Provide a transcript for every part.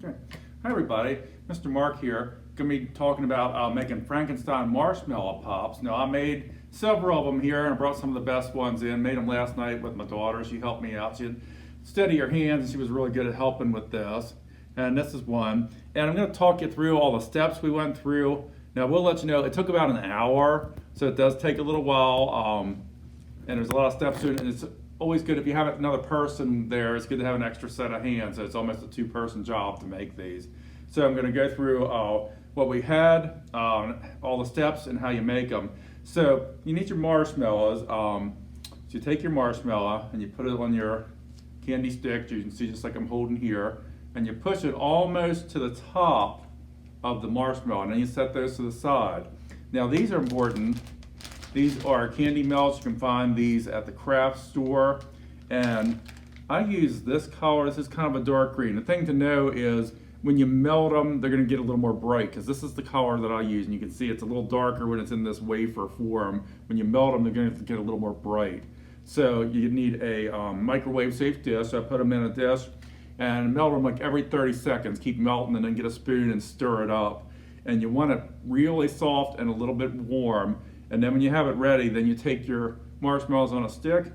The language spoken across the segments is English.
Okay. Hi everybody, Mr. Mark here. Going to be talking about making Frankenstein Marshmallow Pops. Now I made several of them here and I brought some of the best ones in. Made them last night with my daughter. She helped me out. She had steady her hands and she was really good at helping with this. And this is one. And I'm going to talk you through all the steps we went through. Now we'll let you know it took about an hour, so it does take a little while. And there's a lot of steps to it, and it's always good if you have another person there. It's good to have an extra set of hands. So it's almost a two-person job to make these. So I'm going to go through what we had, all the steps, and how you make them. So you need your marshmallows. So you take your marshmallow and you put it on your candy stick. You can see just like I'm holding here, and you push it almost to the top of the marshmallow, and then you set those to the side. Now these are important. These are candy melts. You can find these at the craft store. And I use this color. This is kind of a dark green. The thing to know is when you melt them, they're going to get a little more bright, because this is the color that I use. And you can see it's a little darker when it's in this wafer form. When you melt them, they're going to get a little more bright. So you need a microwave safe dish. So I put them in a dish and melt them like every 30 seconds. Keep melting, and then get a spoon and stir it up. And you want it really soft and a little bit warm. And then when you have it ready, then you take your marshmallows on a stick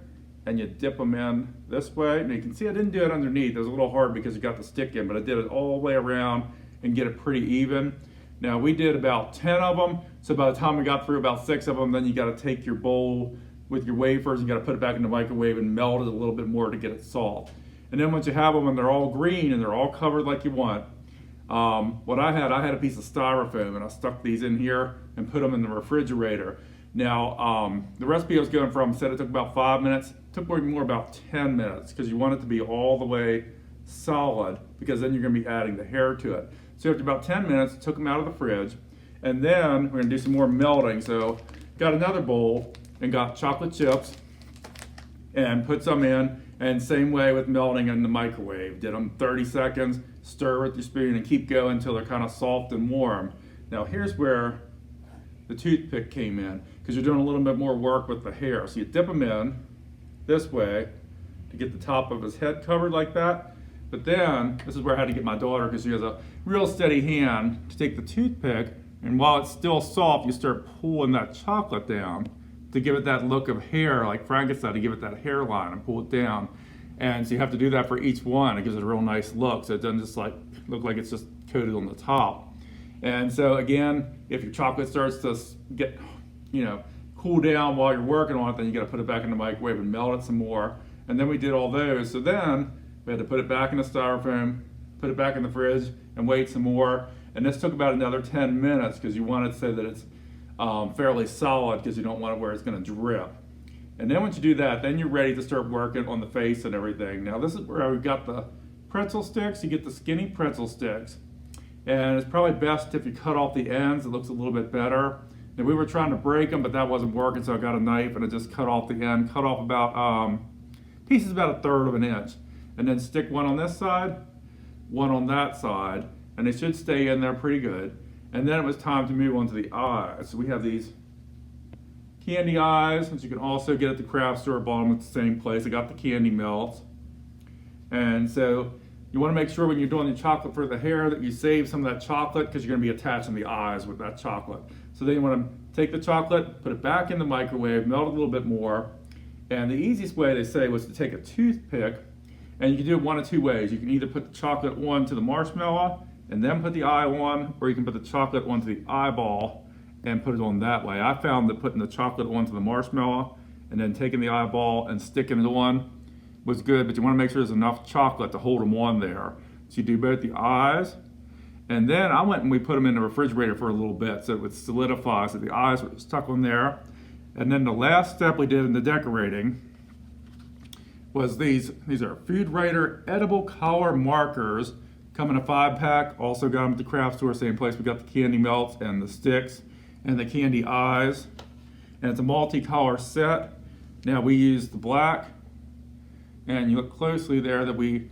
and you dip them in this way. And you can see I didn't do it underneath. It was a little hard because you got the stick in, but I did it all the way around and get it pretty even. Now we did about 10 of them. So by the time we got through about 6 of them, then you got to take your bowl with your wafers, you got to put it back in the microwave and melt it a little bit more to get it soft. And then once you have them and they're all green and they're all covered like you want, what I had a piece of styrofoam, and I stuck these in here and put them in the refrigerator. Now, the recipe I was going from said it took about 5 minutes. It took more about 10 minutes, because you want it to be all the way solid, because then you're going to be adding the hair to it. So after about 10 minutes, took them out of the fridge, and then we're going to do some more melting. So got another bowl and got chocolate chips and put some in, and same way with melting in the microwave. Did them 30 seconds, stir with your spoon, and keep going until they're kind of soft and warm. Now here's where the toothpick came in, because you're doing a little bit more work with the hair. So you dip them in this way to get the top of his head covered like that. But then, this is where I had to get my daughter, because she has a real steady hand, to take the toothpick, and while it's still soft, you start pulling that chocolate down to give it that look of hair, like Frankenstein, to give it that hairline, and pull it down. And so you have to do that for each one. It gives it a real nice look, so it doesn't just like look like it's just coated on the top. And so again, if your chocolate starts to get, cool down while you're working on it, then you got to put it back in the microwave and melt it some more. And then we did all those. So then we had to put it back in the styrofoam, put it back in the fridge, and wait some more. And this took about another 10 minutes, because you want it so that it's fairly solid, because you don't want it where it's going to drip. And then once you do that, then you're ready to start working on the face and everything. Now this is where we got the pretzel sticks. You get the skinny pretzel sticks. And it's probably best if you cut off the ends. It looks a little bit better. Now we were trying to break them, but that wasn't working, so I got a knife and I just cut off the end. Cut off about pieces about 1/3 of an inch, and then stick one on this side, one on that side, and they should stay in there pretty good. And then it was time to move on to the eyes. So we have these candy eyes, which you can also get at the craft store. Bought them at the same place. I got the candy melts, and so you want to make sure when you're doing the chocolate for the hair that you save some of that chocolate, because you're going to be attaching the eyes with that chocolate. So then you want to take the chocolate, put it back in the microwave, melt it a little bit more. And the easiest way, they say, was to take a toothpick, and you can do it one of two ways. You can either put the chocolate onto the marshmallow and then put the eye on, or you can put the chocolate onto the eyeball and put it on that way. I found that putting the chocolate onto the marshmallow and then taking the eyeball and sticking it on was good, but you want to make sure there's enough chocolate to hold them on there. So you do both the eyes, and then I went and we put them in the refrigerator for a little bit so it would solidify, so the eyes were stuck on there. And then the last step we did in the decorating was these are Food Writer edible color markers, come in a 5-pack. Also got them at the craft store, same place we got the candy melts and the sticks and the candy eyes. And it's a multi-color set. Now we used the black, and you look closely there that we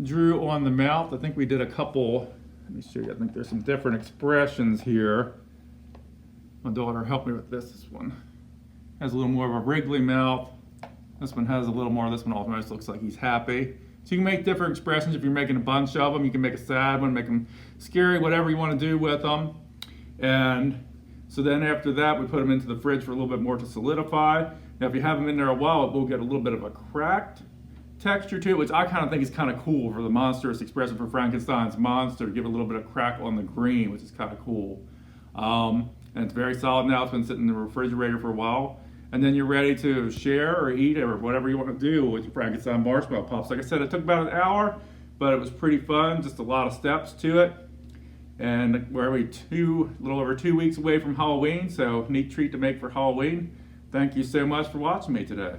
drew on the mouth. I think we did a couple, let me show you, I think there's some different expressions here. My daughter helped me with this. This one has a little more of a wriggly mouth. This one has a little more, this one almost looks like he's happy. So you can make different expressions if you're making a bunch of them. You can make a sad one, make them scary, whatever you want to do with them. And so then after that, we put them into the fridge for a little bit more to solidify. Now if you have them in there a while, it will get a little bit of a cracked texture to it, which I kind of think is kind of cool for the monstrous expression for Frankenstein's monster, to give it a little bit of crackle on the green, which is kind of cool. And it's very solid now. It's been sitting in the refrigerator for a while. And then you're ready to share or eat or whatever you want to do with your Frankenstein Marshmallow Pops. Like I said, it took about an hour, but it was pretty fun. Just a lot of steps to it. And we're a little over 2 weeks away from Halloween, so neat treat to make for Halloween. Thank you so much for watching me today.